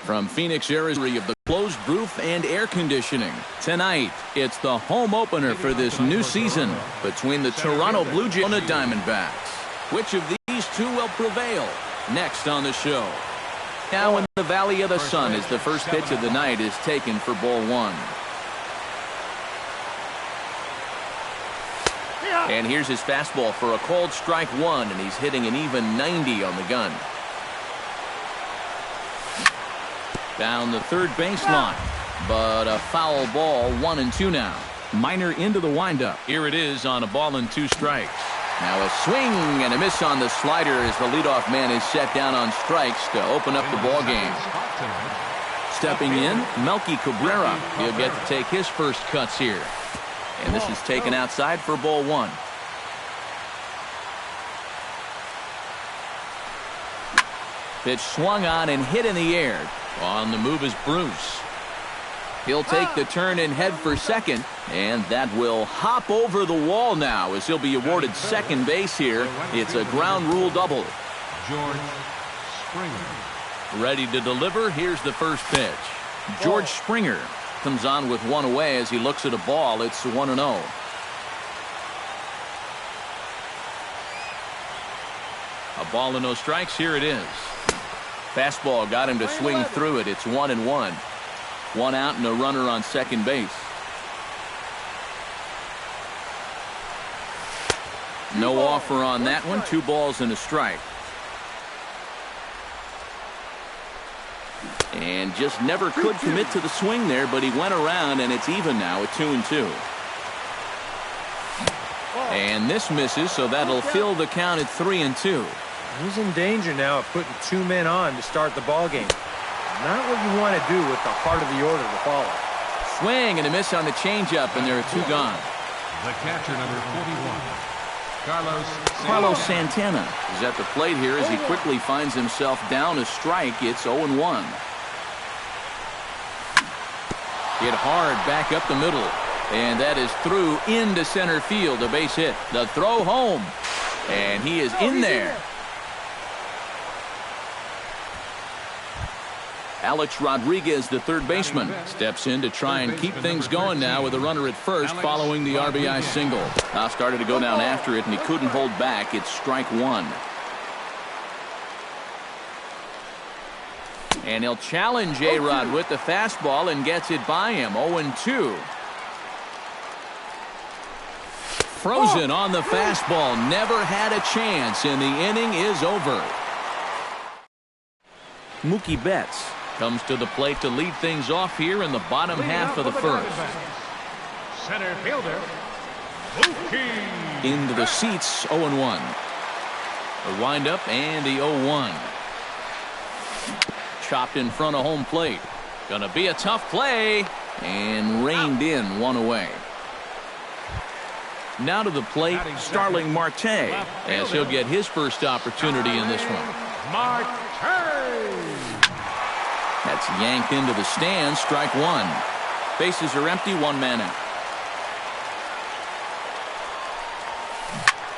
From Phoenix, Arizona, of the closed roof and air conditioning. Tonight, it's the home opener for this new season between the Toronto Blue Jays and the Diamondbacks. Which of these two will prevail? Next on the show. Now in the Valley of the Sun as the first pitch of the night is taken for ball one. And here's his fastball for a called strike one, and he's hitting an even 90 on the gun. Down the third baseline, but a foul ball, 1-2 now. Minor into the windup. Here it is on a ball and 2 strikes. Now a swing and a miss on the slider as the leadoff man is set down on strikes to open up the ball game. Stepping in, Melky Cabrera. He'll get to take his first cuts here. And this is taken outside for ball one. Pitch swung on and hit in the air. On the move is Bruce. He'll take the turn and head for second, and that will hop over the wall now as he'll be awarded second base here. It's a ground rule double. George Springer. Ready to deliver. Here's the first pitch. George Springer comes on with one away as he looks at a ball. It's 1-0. A ball and no strikes. Here it is. Fastball got him to swing through it. It's 1-1. One out and a runner on second base. No offer on that one. 2 balls and a strike. And just never could commit to the swing there, but he went around, and it's even now at 2-2. And this misses, so that'll fill the count at 3-2. He's in danger now of putting 2 men on to start the ball game. Not what you want to do with the heart of the order to follow. Swing and a miss on the changeup, and there are 2 gone. The catcher, number 41, Carlos Santana is at the plate here as he quickly finds himself down a strike. It's 0-1. Hit hard back up the middle, and that is through into center field. A base hit. The throw home, and he is in there. Alex Rodriguez, the third baseman, steps in to try and keep things going now with a runner at first following the RBI single. Now started to go down after it, and he couldn't hold back. It's strike one. And he'll challenge A-Rod with the fastball and gets it by him. 0-2. Frozen on the fastball. Never had a chance, and the inning is over. Mookie Betts comes to the plate to lead things off here in the bottom half of the first. Center fielder, Mookie. Into the seats, 0-1. A windup and the 0-1. Chopped in front of home plate. Gonna be a tough play, and reined in, 1 away. Now to the plate, Starling Marte, as he'll get his first opportunity in this one. Marte. That's yanked into the stands. Strike one. Bases are empty. 1 man out.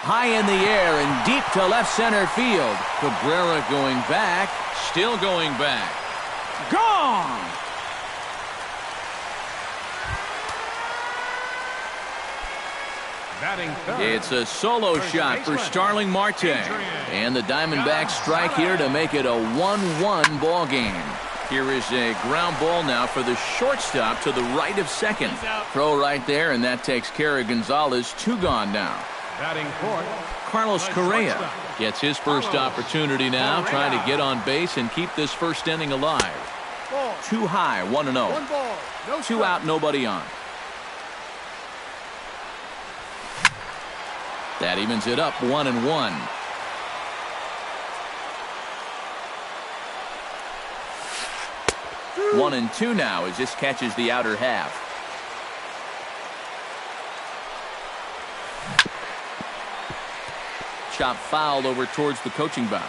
High in the air and deep to left center field. Cabrera going back. Still going back. Gone. It's a solo shot for Starling Marte. And the Diamondbacks strike here to make it a 1-1 ball game. Here is a ground ball now for the shortstop to the right of second. Throw right there, and that takes care of Gonzalez. 2 gone now. Batting fourth, Carlos Correa gets his first opportunity now, trying to get on base and keep this first inning alive. 2 high, 1-0. 2 out, nobody on. That evens it up, 1-1. 1-2 now as this catches the outer half. Chop fouled over towards the coaching box.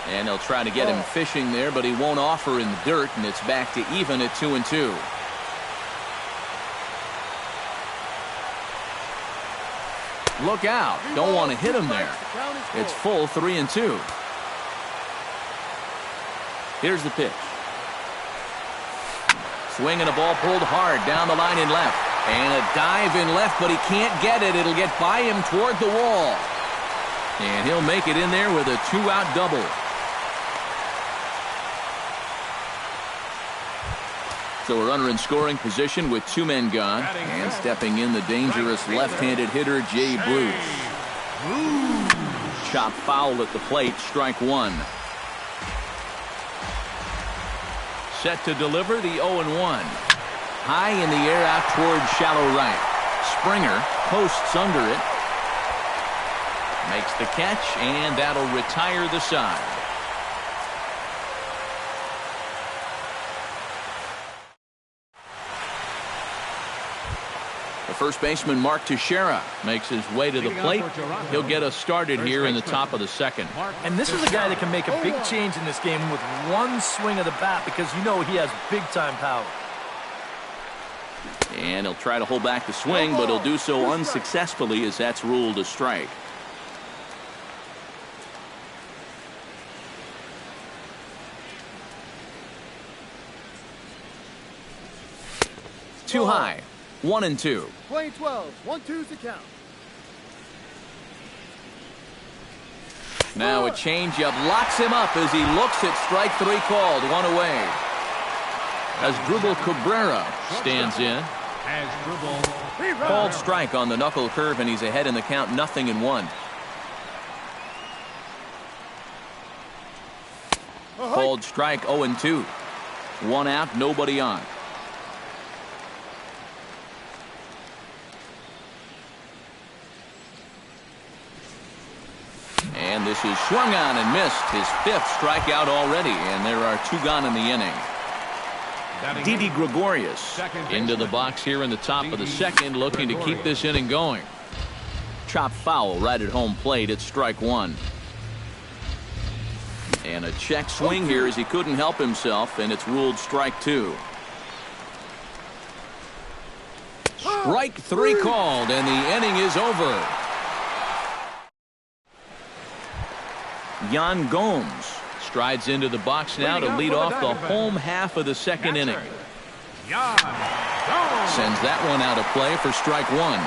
And they'll try to get him fishing there, but he won't offer in the dirt, and it's back to even at 2-2. Look out. Don't want to hit him there. It's full 3-2. Here's the pitch. Swing and a ball pulled hard down the line in left. And a dive in left, but he can't get it. It'll get by him toward the wall. And he'll make it in there with a 2-out double. So a runner in scoring position with 2 men gone. And stepping in the dangerous left-handed hitter, Jay Bruce. Chop foul at the plate, strike 1. Set to deliver the 0-1. High in the air out toward shallow right. Springer posts under it. Makes the catch, and that'll retire the side. The first baseman, Mark Teixeira, makes his way to the plate. He'll get us started here in the top of the second. And this is a guy that can make a big change in this game with one swing of the bat, because you know he has big-time power. And he'll try to hold back the swing, but he'll do so unsuccessfully as that's ruled a strike. Too high. 1-2. Playing 12. 1-2's the count. Now a changeup locks him up as he looks at strike 3 called. 1 away. As Dribble Cabrera stands in. Called strike on the knuckle curve, and he's ahead in the count, 0-1. Called strike 0-2. 1 out, nobody on. And this is swung on and missed. His 5th strikeout already, and there are 2 gone in the inning. Didi Gregorius into the box here in the top of the second, looking to keep this inning going. Chop foul right at home plate. It's strike 1. And a check swing here as he couldn't help himself, and it's ruled strike 2. Strike 3 called, and the inning is over. Yan Gomes strides into the box now to lead off the home half of the second inning. Sends that one out of play for strike 1.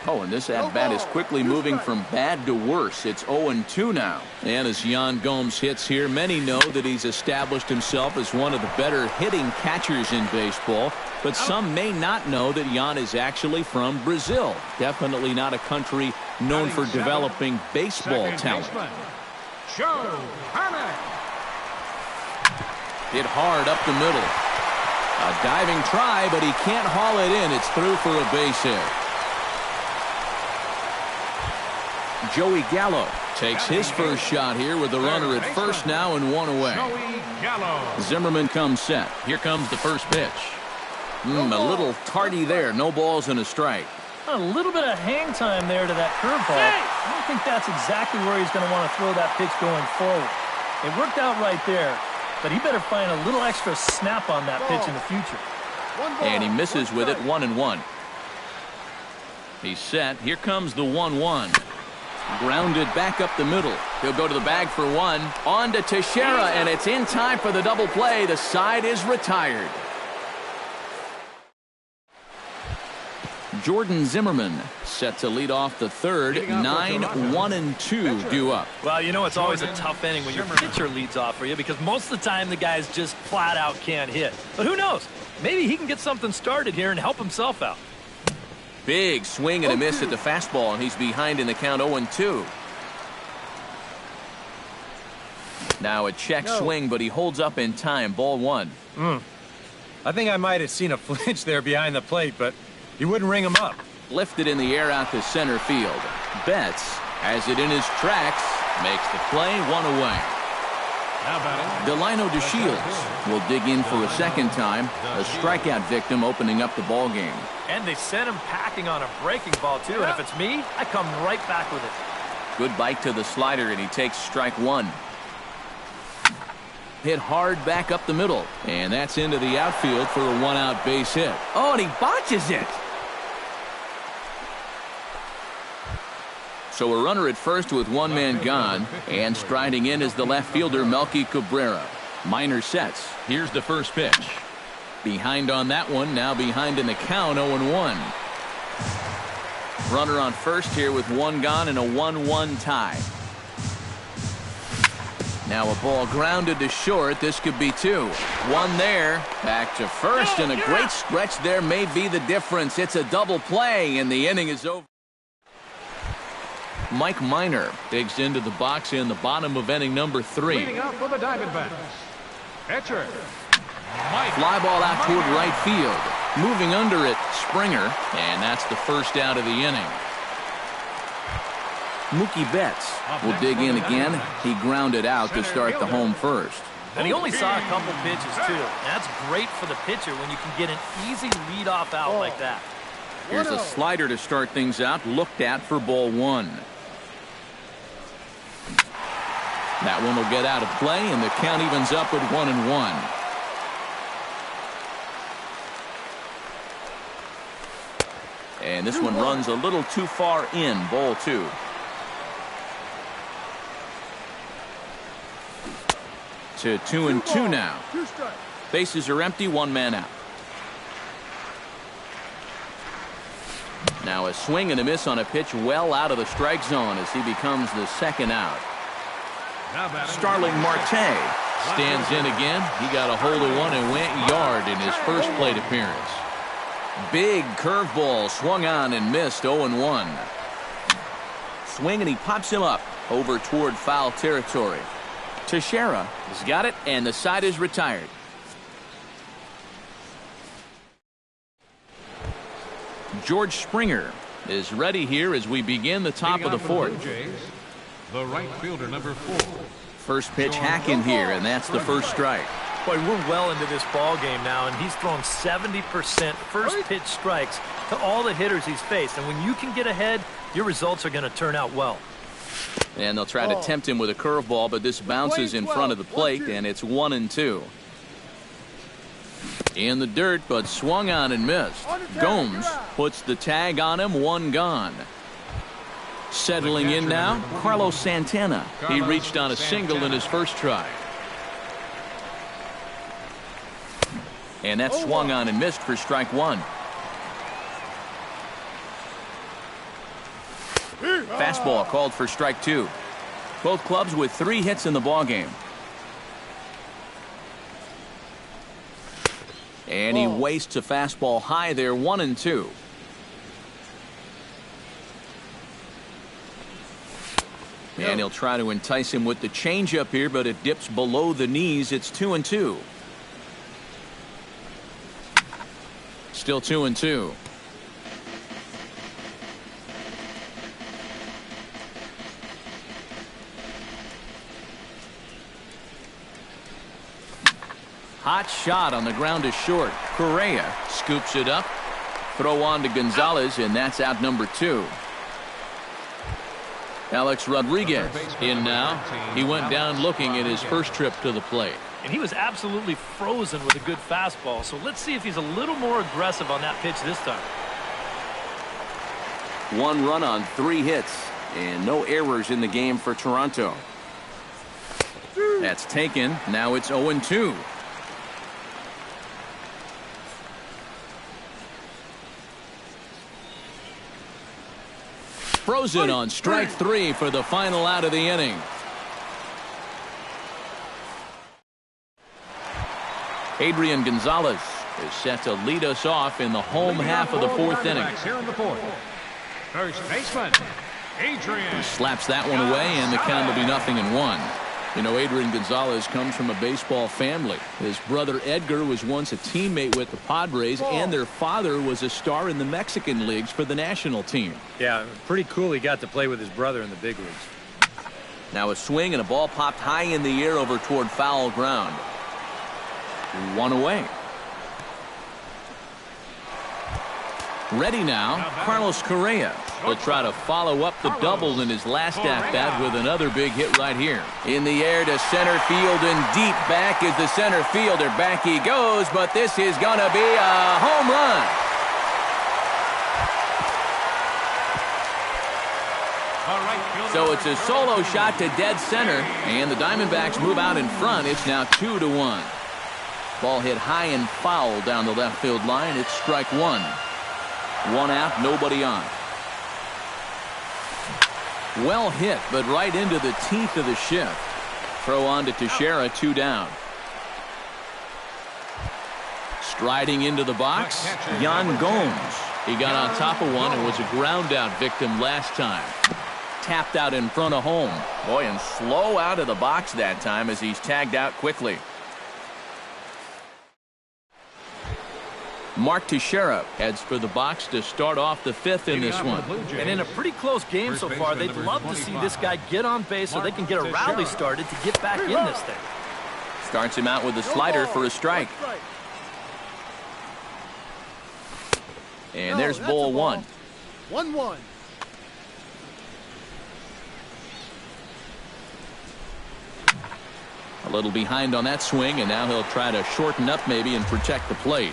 Oh, and this at-bat is quickly moving from bad to worse. It's 0-2 now. And as Yan Gomes hits here, many know that he's established himself as one of the better hitting catchers in baseball. But some may not know that Yan is actually from Brazil. Definitely not a country known for developing baseball talent. Hit hard up the middle. A diving try, but he can't haul it in. It's through for a base hit. Joey Gallo takes his first shot here with the runner at first now and 1 away. Zimmerman comes set. Here comes the first pitch. A little tardy there. No balls and a strike. A little bit of hang time there to that curveball. I don't think that's exactly where he's going to want to throw that pitch going forward. It worked out right there, but he better find a little extra snap on that pitch in the future. And he misses with it, 1-1. He's set. Here comes the 1-1. Grounded back up the middle. He'll go to the bag for 1. On to Teixeira, and it's in time for the double play. The side is retired. Jordan Zimmerman set to lead off the third. 9-1-2 due up. Well, you know it's always a tough inning when your pitcher leads off for you, because most of the time the guys just flat out can't hit. But who knows? Maybe he can get something started here and help himself out. Big swing and a miss at the fastball, and he's behind in the count 0-2. Now a check swing, but he holds up in time. Ball 1. I think I might have seen a flinch there behind the plate, but he wouldn't ring him up. Lifted in the air out to center field. Betts has it in his tracks. Makes the play. 1 away. Delino DeShields will dig in for a second time. A strikeout victim opening up the ball game. And they sent him packing on a breaking ball, too. And if it's me, I come right back with it. Good bite to the slider, and he takes strike 1. hit hard back up the middle. And that's into the outfield for a one-out base hit. Oh, and he botches it. So a runner at first with one man gone, and striding in is the left fielder, Melky Cabrera. Minor sets. Here's the first pitch. Behind on that one, now behind in the count, 0-1. Runner on first here with one gone and a 1-1 tie. Now a ball grounded to short. This could be two. One there. Back to first, and a great stretch there may be the difference. It's a double play, and the inning is over. Mike Minor digs into the box in the bottom of inning number 3. Leading up for the Diamondbacks, pitcher Mike. Fly ball out toward right field. Moving under it, Springer, and that's the first out of the inning. Mookie Betts will dig in again. He grounded out to start the home first. And he only saw a couple pitches, too. That's great for the pitcher when you can get an easy leadoff out like that. Here's a slider to start things out, looked at for ball 1. That one will get out of play, and the count evens up at 1-1. And this one runs a little too far in, ball 2. To 2-2 now. Bases are empty, one man out. Now a swing and a miss on a pitch well out of the strike zone as he becomes the second out. Starling Marte stands in again. He got a hold of one and went yard in his first plate appearance. Big curveball swung on and missed, 0-1. Swing and he pops him up over toward foul territory. Teixeira has got it, and the side is retired. George Springer is ready here as we begin the top of the 4th. The right fielder, number 4. First pitch hack in here, and that's the first strike. Boy, we're well into this ball game now, and he's thrown 70% first pitch strikes to all the hitters he's faced. And when you can get ahead, your results are going to turn out well. And they'll try to tempt him with a curveball, but this bounces in front of the plate, and it's 1-2. In the dirt, but swung on and missed. Gomes puts the tag on him, one gone. Settling in now, Carlos Santana. He reached on a single in his first try. And that swung on and missed for strike 1. Fastball called for strike 2. Both clubs with 3 hits in the ballgame. And he wastes a fastball high there, 1-2. And he'll try to entice him with the changeup here, but it dips below the knees. It's 2-2. Still 2-2. Hot shot on the ground is short. Correa scoops it up. Throw on to Gonzalez, and that's out number 2. Alex Rodriguez in now. He went down looking at his first trip to the plate. And he was absolutely frozen with a good fastball. So let's see if he's a little more aggressive on that pitch this time. 1 run on 3 hits, and no errors in the game for Toronto. That's taken. Now it's 0-2. Frozen on strike 3 for the final out of the inning. Adrian Gonzalez is set to lead us off in the home half of the 4th inning. Here in the 4th. First baseman, Adrian. He slaps that one away, and the count will be 0-1. You know, Adrian Gonzalez comes from a baseball family. His brother Edgar was once a teammate with the Padres, and their father was a star in the Mexican leagues for the national team. Yeah, pretty cool he got to play with his brother in the big leagues. Now a swing and a ball popped high in the air over toward foul ground. 1 away. Ready now, Carlos Correa. He'll try to follow up the double in his last at-bat with another big hit right here. In the air to center field and deep back is the center fielder. Back he goes, but this is going to be a home run. So it's a solo shot to dead center, and the Diamondbacks move out in front. It's now 2-1. Ball hit high and foul down the left field line. It's strike one. One out, nobody on. Well hit, but right into the teeth of the shift. Throw on to Teixeira, 2 down. Striding into the box, Yan Gomes. He got on top of one and was a ground out victim last time. Tapped out in front of home. Boy, and slow out of the box that time as he's tagged out quickly. Mark Teixeira heads for the box to start off the 5th in this one. And in a pretty close game so far, they'd love to see this guy get on base so they can get a rally started to get back in this thing. Starts him out with a slider for a strike. And there's ball one. 1-1. A little behind on that swing, and now he'll try to shorten up maybe and protect the plate.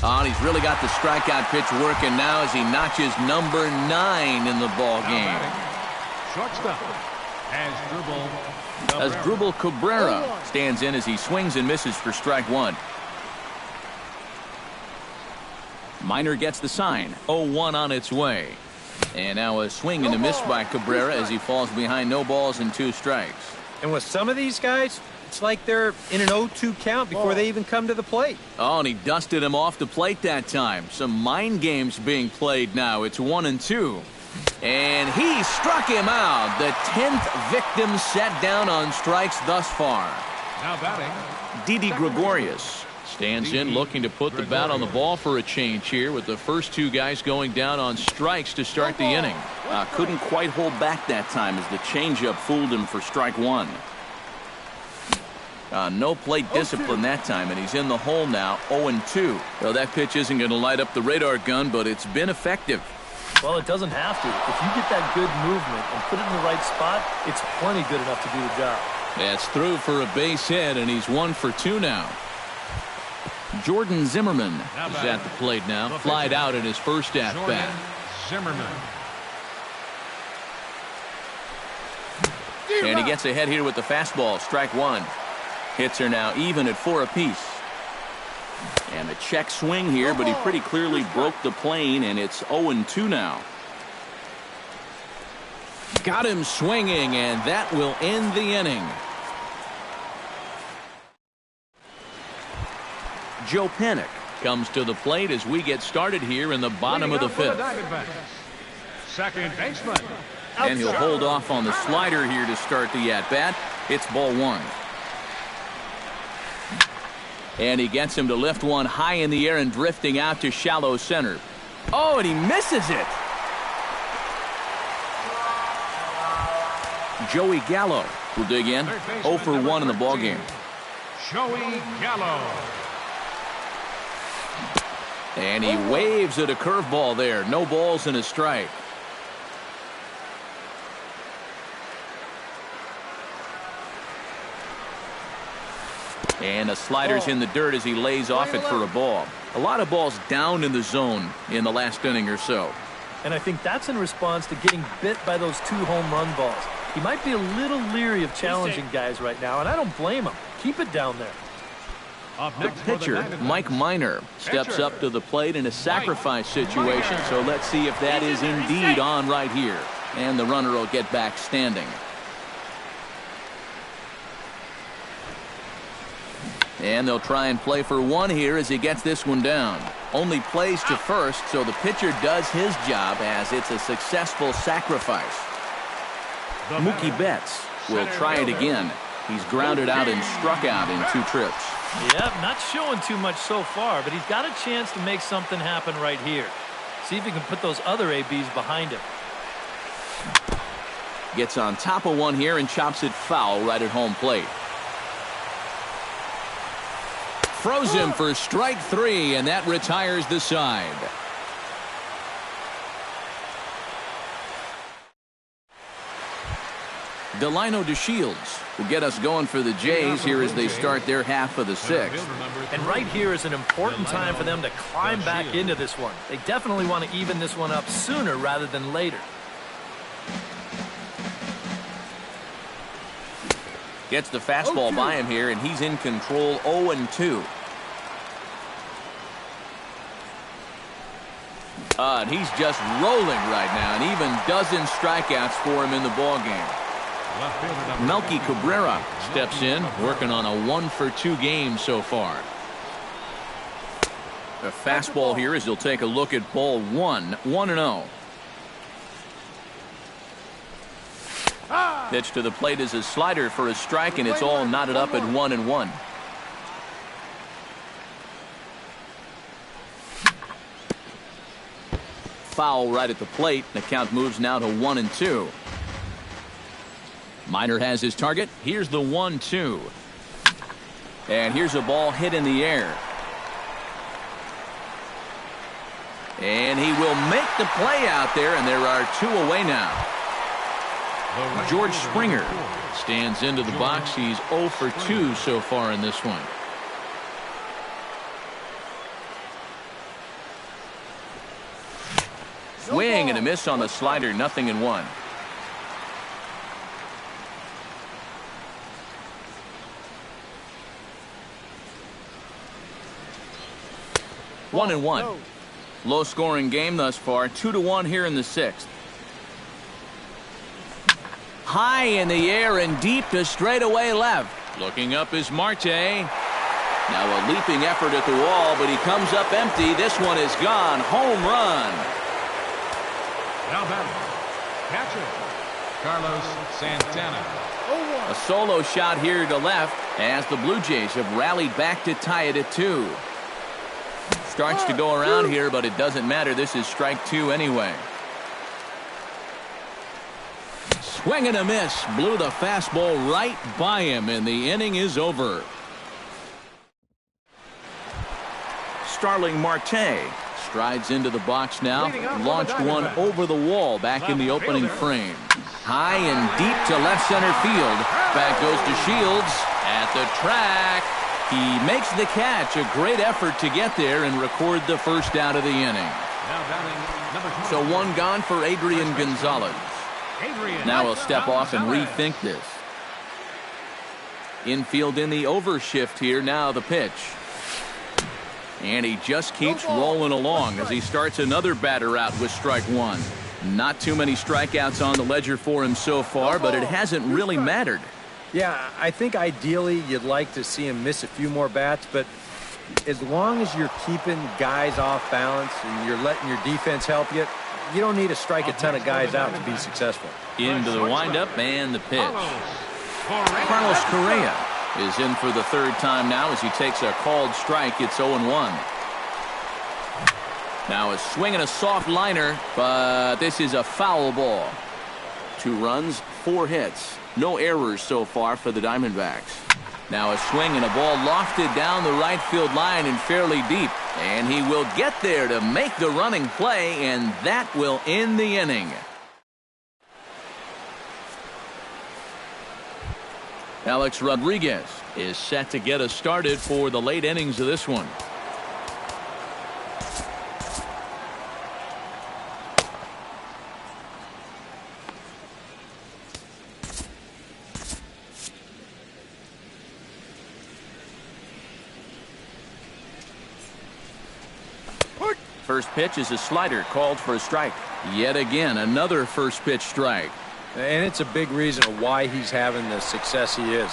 Oh, and he's really got the strikeout pitch working now as he notches number 9 in the ball game. Shortstop. Asdrubal Cabrera stands in as he swings and misses for strike one. Minor gets the sign. 0-1 on its way. And now a swing and a miss by Cabrera as he falls behind, no balls and 2 strikes. And with some of these guys, it's like they're in an 0-2 count before they even come to the plate. Oh, and he dusted him off the plate that time. Some mind games being played now. It's 1-2. And he struck him out. The 10th victim set down on strikes thus far. Now batting, Didi Gregorius stands in looking to put the bat on the ball for a change here with the first 2 guys going down on strikes to start the inning. Couldn't quite hold back that time as the changeup fooled him for strike one. No plate discipline that time, and he's in the hole now, 0-2. Well, that pitch isn't going to light up the radar gun, but it's been effective. Well, it doesn't have to. If you get that good movement and put it in the right spot, it's plenty good enough to do the job. That's through for a base hit, and he's 1 for 2 now. Jordan Zimmerman is at the plate now. Flied out in his first at-bat. Zimmerman. And he gets ahead here with the fastball. Strike one. Hits are now even at 4 apiece. And a check swing here, but he pretty clearly broke the plane, and it's 0-2 now. Got him swinging, and that will end the inning. Joe Panik comes to the plate as we get started here in the bottom of the 5th. Second baseman. And he'll hold off on the slider here to start the at-bat. It's ball one. And he gets him to lift one high in the air and drifting out to shallow center. Oh, and he misses it. Joey Gallo will dig in. 0 for 1 in the ballgame. Joey Gallo. And he waves at a curveball there. No balls and a strike. And the slider's in the dirt as he lays off it for a ball. A lot of balls down in the zone in the last inning or so. And I think that's in response to getting bit by those 2 home run balls. He might be a little leary of challenging guys right now, and I don't blame him. Keep it down there. The pitcher, Mike Minor, steps up to the plate in a sacrifice situation. So let's see if that is indeed on right here. And the runner will get back standing. And they'll try and play for 1 here as he gets this one down. Only plays to first, so the pitcher does his job as it's a successful sacrifice. Mookie Betts will try it again. He's grounded out and struck out in 2 trips. Yep, not showing too much so far, but he's got a chance to make something happen right here. See if he can put those other ABs behind him. Gets on top of one here and chops it foul right at home plate. Froze him for strike 3, and that retires the side. Delino DeShields will get us going for the Jays here as they start their half of the 6th. And right here is an important time for them to climb back into this one. They definitely want to even this one up sooner rather than later. Gets the fastball by him here, and he's in control 0-2. And he's just rolling right now, and even dozen strikeouts for him in the ballgame. Melky Cabrera steps in, working on a 1-for-2 game so far. The fastball here as he'll take a look at ball 1, 1-0. Pitch to the plate is a slider for a strike, and it's all knotted up at 1-1. Foul right at the plate. The count moves now to 1-2. Minor has his target. Here's the 1-2. And here's a ball hit in the air. And he will make the play out there, and there are 2 away now. George Springer stands into the box. He's 0-for-2 so far in this one. Swing and a miss on the slider, 0-1. One and one. Low scoring game thus far. 2-1 here in the 6th. High in the air and deep to straightaway left. Looking up is Marte. Now a leaping effort at the wall, but he comes up empty. This one is gone. Home run. Now batting, catcher, Carlos Santana. A solo shot here to left as the Blue Jays have rallied back to tie it at 2. Starts to go around here, but it doesn't matter. This is strike 2 anyway. Swing and a miss. Blew the fastball right by him, and the inning is over. Starling Marte strides into the box now. Launched one over the wall back in the opening frame. High and deep to left center field. Back goes DeShields at the track. He makes the catch. A great effort to get there and record the first out of the inning. So 1 gone for Adrian Gonzalez. Now he'll step off and rethink this. Infield in the overshift here. Now the pitch. And he just keeps rolling along as he starts another batter out with strike 1. Not too many strikeouts on the ledger for him so far, but it hasn't really mattered. Yeah, I think ideally you'd like to see him miss a few more bats, but as long as you're keeping guys off balance and you're letting your defense help you, you don't need to strike a ton of guys out to be successful. Into the windup and the pitch. Carlos Correa is in for the 3rd time now as he takes a called strike. It's 0-1. Now a swing and a soft liner, but this is a foul ball. 2 runs, 4 hits. No errors so far for the Diamondbacks. Now a swing and a ball lofted down the right field line and fairly deep. And he will get there to make the running play, and that will end the inning. Alex Rodriguez is set to get us started for the late innings of this one. First pitch is a slider called for a strike. Yet again, another first pitch strike. And it's a big reason why he's having the success he is.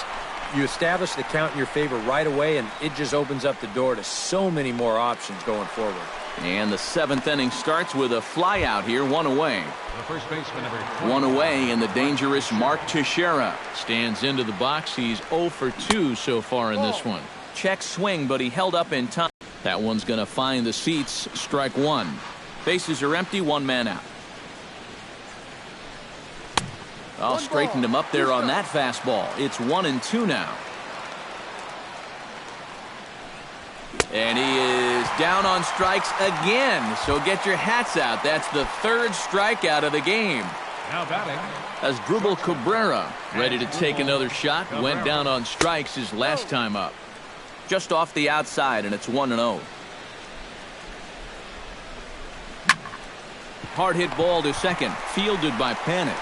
You establish the count in your favor right away, and it just opens up the door to so many more options going forward. And the 7th inning starts with a fly out here, 1 away. The first baseman, number 1 away, and the dangerous Mark Teixeira stands into the box. He's 0-for-2 so far in this one. Check swing, but he held up in time. That one's going to find the seats. Strike 1. Bases are empty. 1 man out. I'll straighten him up there on that fastball. It's 1-2 now. And he is down on strikes again. So get your hats out. That's the third strikeout of the game. Now batting. As Dribble Cabrera ready to take another shot. Went down on strikes his last time up. Just off the outside, and it's 1-0. Hard hit ball to second. Fielded by Panic.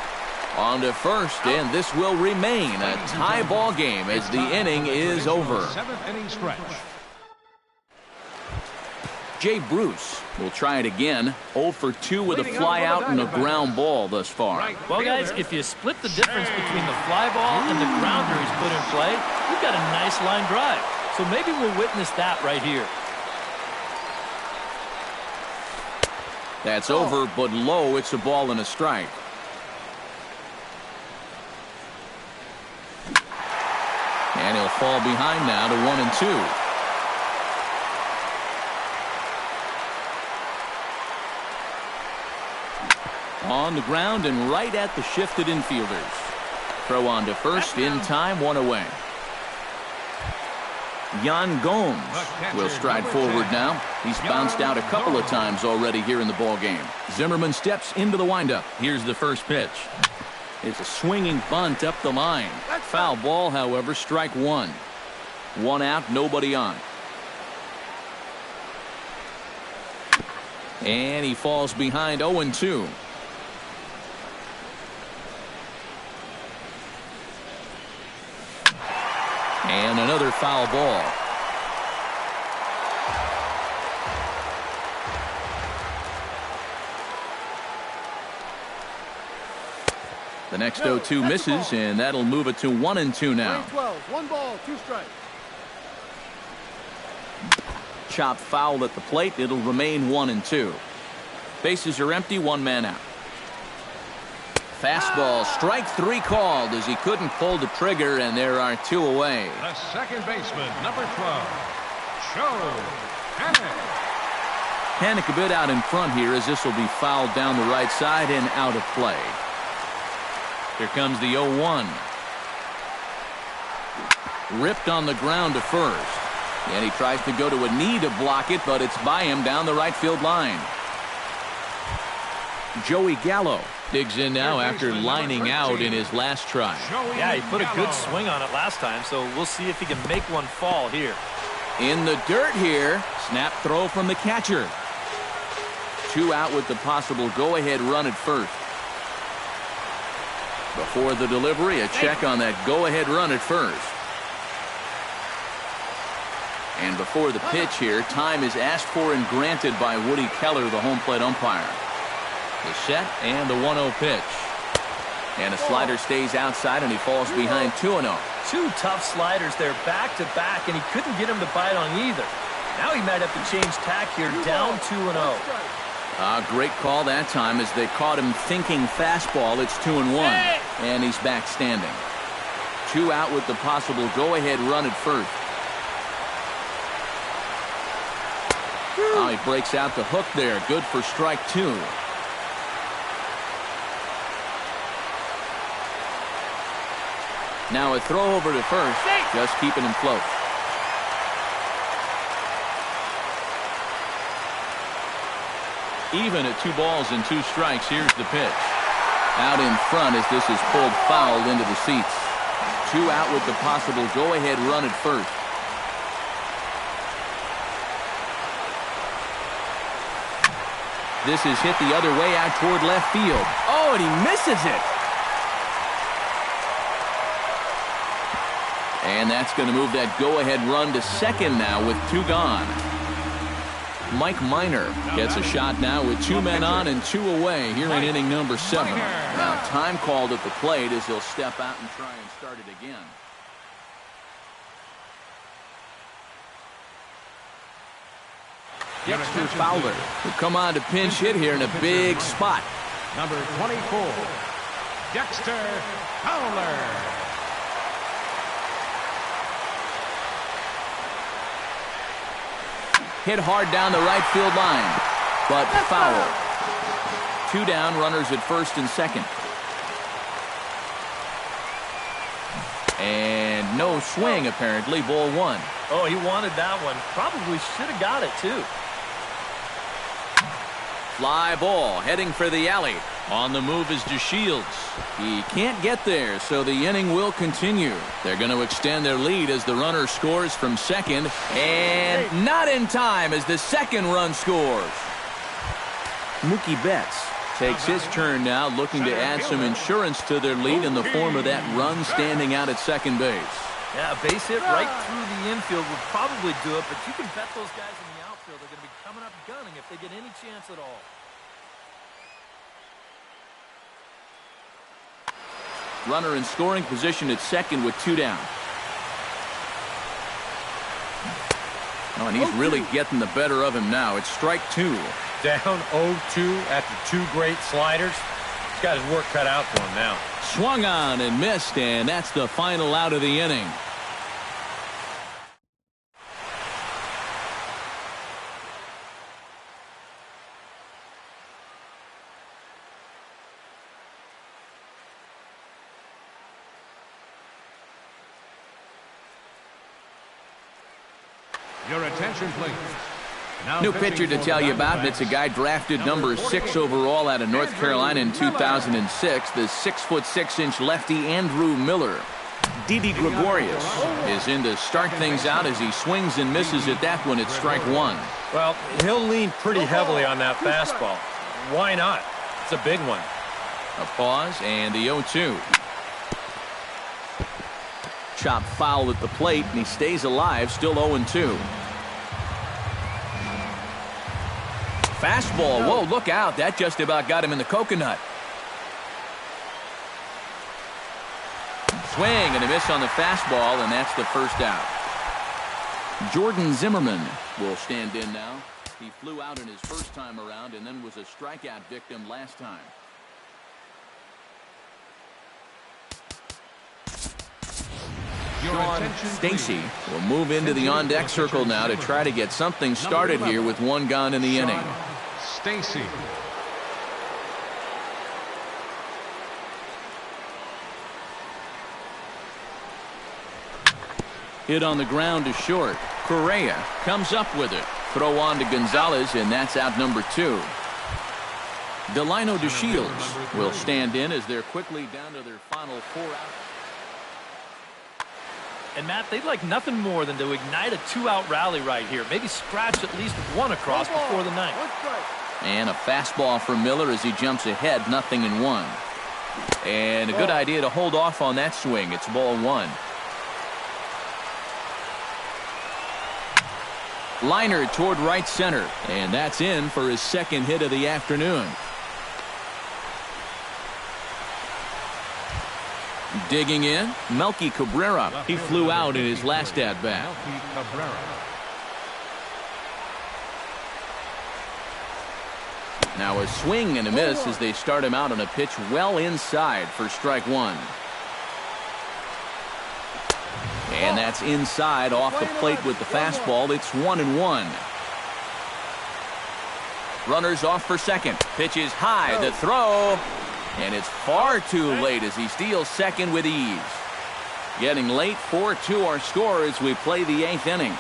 On to first, and this will remain a tie ball game as the inning is over. 7th inning stretch. Jay Bruce will try it again. 0 for 2 with a fly out and a ground ball thus far. Well, guys, if you split the difference between the fly ball and the grounder he's put in play, you've got a nice line drive. So maybe we'll witness that right here. That's over, but low. It's a ball and a strike. And he'll fall behind now to 1-2. On the ground and right at the shifted infielders. Throw on to first in time, 1 away. Yan Gomes will stride forward now. He's bounced out a couple of times already here in the ball game. Zimmerman steps into the windup. Here's the first pitch. It's a swinging bunt up the line. Foul ball, however, strike 1. 1 out, nobody on. And he falls behind 0-2. And another foul ball. The next 0-2 misses, and that'll move it to 1-2 now. 12, 1 ball, 2 strikes. Chop foul at the plate. It'll remain 1-2. Bases are empty, 1 man out. Fastball, strike 3 called as he couldn't pull the trigger, and there are 2 away. The second baseman, number 12, Joe Panic. Panic a bit out in front here as this will be fouled down the right side and out of play. Here comes the 0-1. Ripped on the ground to first. And he tries to go to a knee to block it, but it's by him down the right field line. Joey Gallo digs in now after lining out in his last try. Yeah, he put a good swing on it last time, so we'll see if he can make one fall here. In the dirt here. Snap throw from the catcher. 2 out with the possible go-ahead run at first. Before the delivery, a check on that go-ahead run at first. And before the pitch here, time is asked for and granted by Woody Keller, the home plate umpire. The set and the 1-0 pitch. And a slider stays outside, and he falls behind 2-0. 2 tough sliders there back to back, and he couldn't get him to bite on either. Now he might have to change tack here, down 2-0. Great call that time as they caught him thinking fastball. It's 2-1, and he's back standing. 2 out with the possible go-ahead run at first. Oh, he breaks out the hook there. Good for strike 2. Now a throw over to first, just keeping him close. Even at 2 balls and 2 strikes, here's the pitch. Out in front as this is pulled foul into the seats. 2 out with the possible go-ahead run at first. This is hit the other way out toward left field. Oh, and he misses it. And that's going to move that go-ahead run to second now with 2 gone. Mike Minor gets a shot now with 2 men on and 2 away here in inning number 7. Now time called at the plate as he'll step out and try and start it again. Dexter Fowler will come on to pinch hit here in a big spot. Number 24, Dexter Fowler. Hit hard down the right field line, but foul. 2 down, runners at first and second. And And no swing, apparently. Ball one. Oh, he wanted that one. Probably should have got it, too. Fly ball heading for the alley. On the move is DeShields. He can't get there, so the inning will continue. They're going to extend their lead as the runner scores from second. And not in time as the second run scores. Mookie Betts takes his turn now, looking to add some insurance to their lead in the form of that run standing out at second base. Yeah, a base hit right through the infield would probably do it, but you can bet those guys in the outfield are going to be coming up gunning if they get any chance at all. Runner in scoring position at second with 2 down. Oh, and he's really getting the better of him now. It's strike 2. Down 0-2 after 2 great sliders. He's got his work cut out for him now. Swung on and missed, and that's the final out of the inning. Your attention, please. Now New pitcher to tell you about, and it's a guy drafted number 6 overall out of North Carolina in 2006, the 6'6" lefty Andrew Miller. Didi Gregorius is in to start things out as he swings and misses at that one at strike 1. Well, he'll lean pretty heavily on that fastball. Why not? It's a big one. A pause and the 0-2. Chop foul at the plate, and he stays alive, still 0-2. Fastball. Whoa, look out. That just about got him in the coconut. Swing and a miss on the fastball, and that's the first out. Jordan Zimmerman will stand in now. He flew out in his first time around and then was a strikeout victim last time. Sean Stacy will move into the on-deck circle now to try to get something started here with 1 gone in the inning. Stacy. Hit on the ground to short. Correa comes up with it. Throw on to Gonzalez, and that's out number 2. Delino DeShields will stand in as they're quickly down to their final 4 outs. And, Matt, they'd like nothing more than to ignite a 2-out rally right here. Maybe scratch at least 1 across before the 9th. And a fastball from Miller as he jumps ahead, 0-1. And a good idea to hold off on that swing. It's ball 1. Liner toward right center, and that's in for his second hit of the afternoon. Digging in, Melky Cabrera. He flew out in his last at-bat. Now a swing and a miss as they start him out on a pitch well inside for strike 1. And that's inside off the plate with the fastball. It's 1-1. Runners off for second. Pitch is high. The throw. And it's far too late as he steals second with ease. Getting late, 4-2 our score as we play the 8th inning.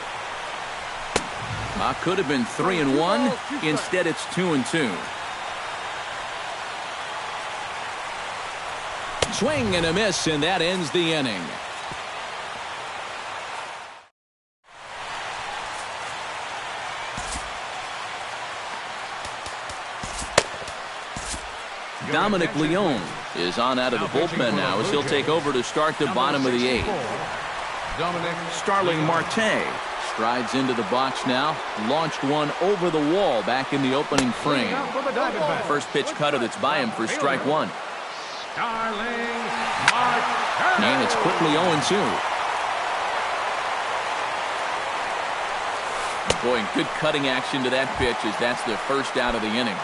Could have been 3-1. Instead, it's 2-2. Swing and a miss, and that ends the inning. Dominic Leone is on out of the bullpen now as he'll take over to start the bottom of the 8th. Starling Marte strides into the box now. Launched one over the wall back in the opening frame. First pitch cutter that's by him for strike 1. And it's quickly 0-2. Boy, good cutting action to that pitch as that's the first out of the inning.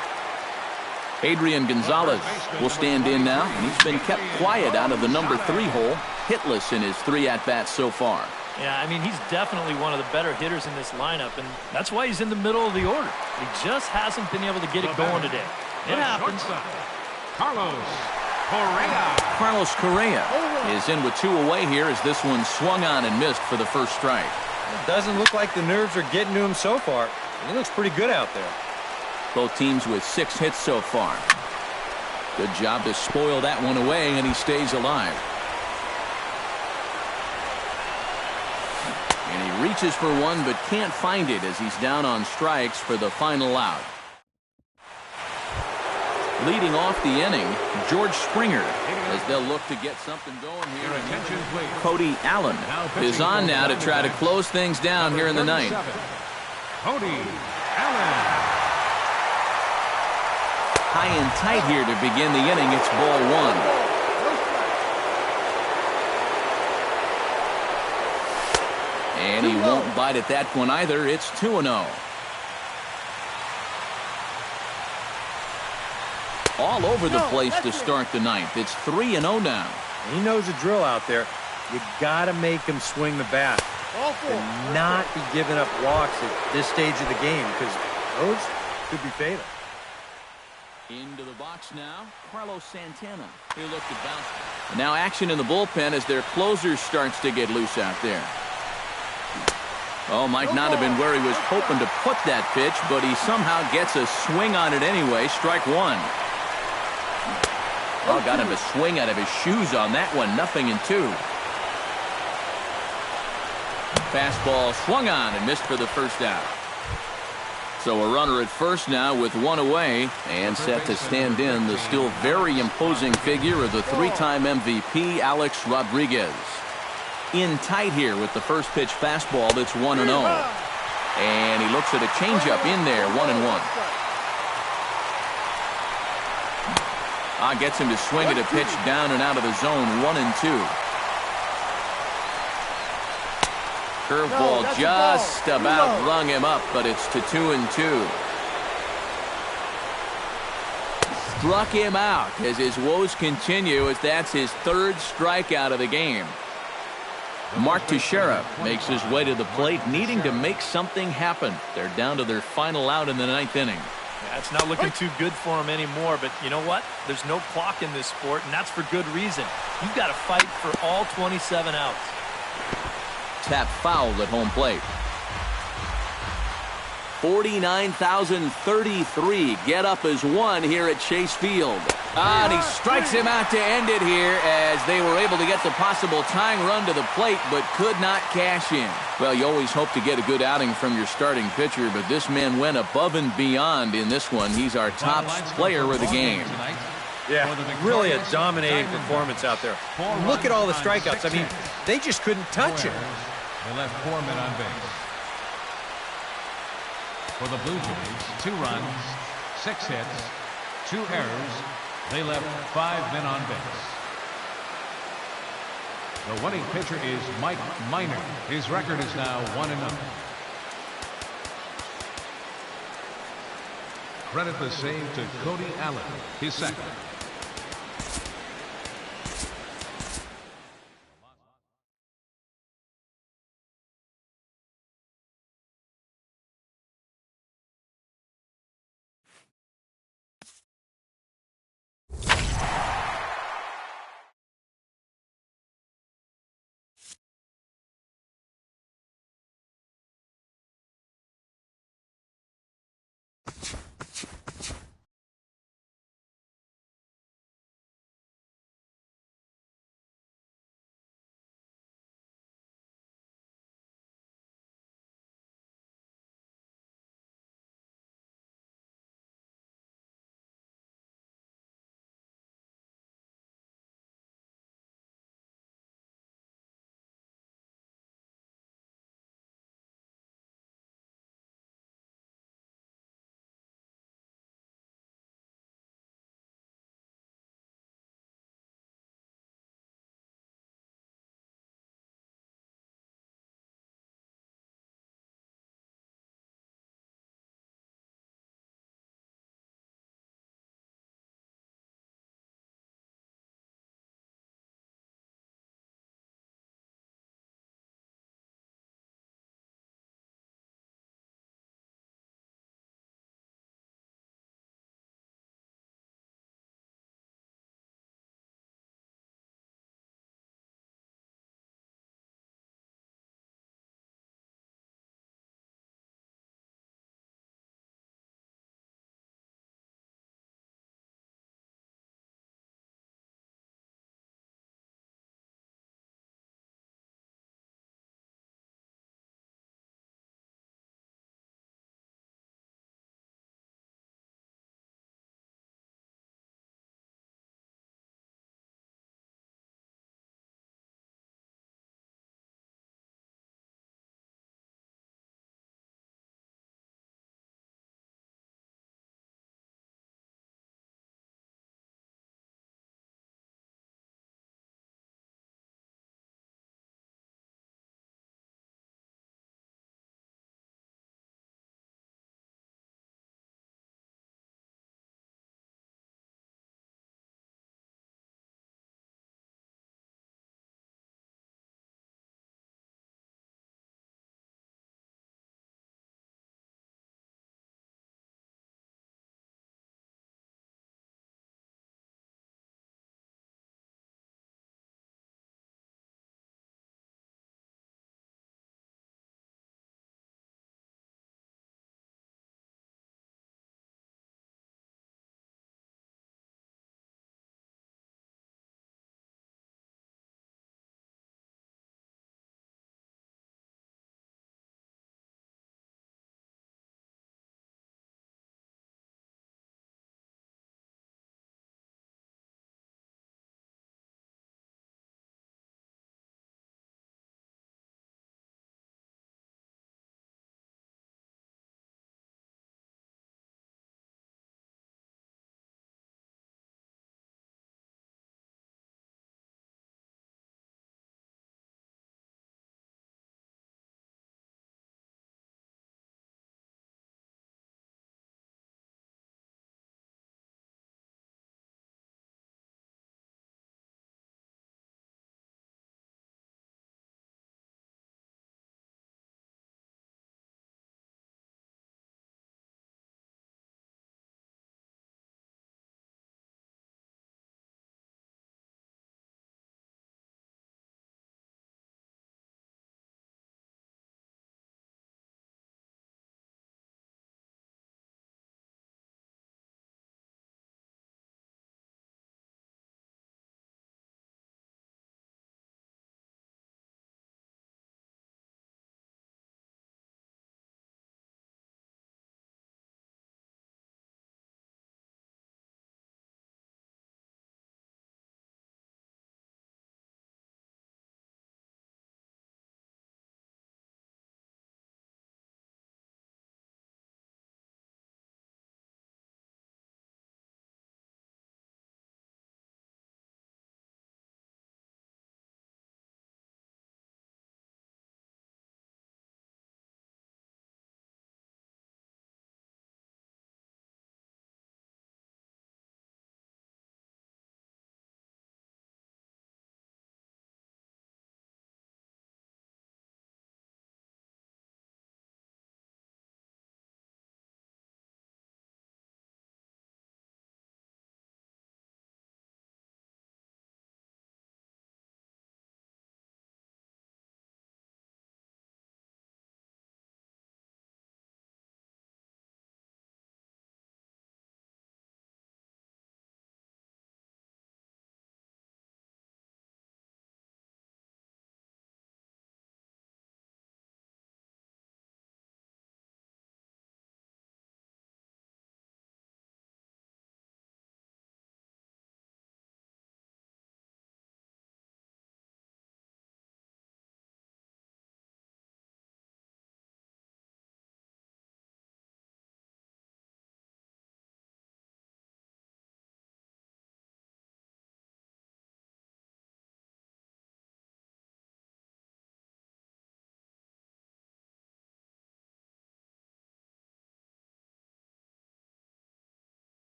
Adrian Gonzalez will stand in now, and he's been kept quiet out of the number 3 hole, hitless in his 3 at-bats so far. Yeah, I mean, he's definitely one of the better hitters in this lineup, and that's why he's in the middle of the order. He just hasn't been able to get it going today. It happens. Carlos Correa. Carlos Correa is in with 2 away here as this one swung on and missed for the first strike. It doesn't look like the nerves are getting to him so far. He looks pretty good out there. Both teams with 6 hits so far. Good job to spoil that one away, and he stays alive. And he reaches for one but can't find it as he's down on strikes for the final out. Leading off the inning, George Springer, as they'll look to get something going here. Your attention, please. Cody Allen is on now to try to close things down here in the ninth. Cody Allen. High and tight here to begin the inning. It's ball 1. And he won't bite at that one either. It's 2-0. All over the place to start the ninth. It's 3-0 now. He knows the drill out there. You got to make him swing the bat and not be giving up walks at this stage of the game, because those could be fatal. Into the box now, Carlos Santana. He'll look to bounce. And now action in the bullpen as their closer starts to get loose out there. Oh, might not have been where he was hoping to put that pitch, but he somehow gets a swing on it anyway. Strike 1. Oh, got him to swing out of his shoes on that one. 0-2. Fastball swung on and missed for the first out. So a runner at first now with 1 away, and set to stand in the still very imposing figure of the 3-time MVP, Alex Rodriguez. In tight here with the first pitch fastball that's 1-0. And he looks at a changeup in there, 1-1. Gets him to swing at a pitch down and out of the zone, 1-2. Curveball just about rung him up, but it's to 2-2. Struck him out as his woes continue, as that's his 3rd strikeout of the game. Mark Teixeira makes his way to the plate, needing to make something happen. They're down to their final out in the 9th inning. Yeah, it's not looking too good for him anymore, but you know what? There's no clock in this sport, and that's for good reason. You've got to fight for all 27 outs. Tap foul at home plate. 49,033 get up as 1 here at Chase Field. And he strikes him out to end it here as they were able to get the possible tying run to the plate but could not cash in. Well, you always hope to get a good outing from your starting pitcher, but this man went above and beyond in this one. He's our top player of the game. Yeah, really a dominating performance out there. Look at all the strikeouts. I mean, they just couldn't touch him. They left 4 men on base. For the Blue Jays, 2 runs, 6 hits, 2 errors. They left 5 men on base. The winning pitcher is Mike Minor. His record is now 1-0. Credit the save to Cody Allen, his 2nd.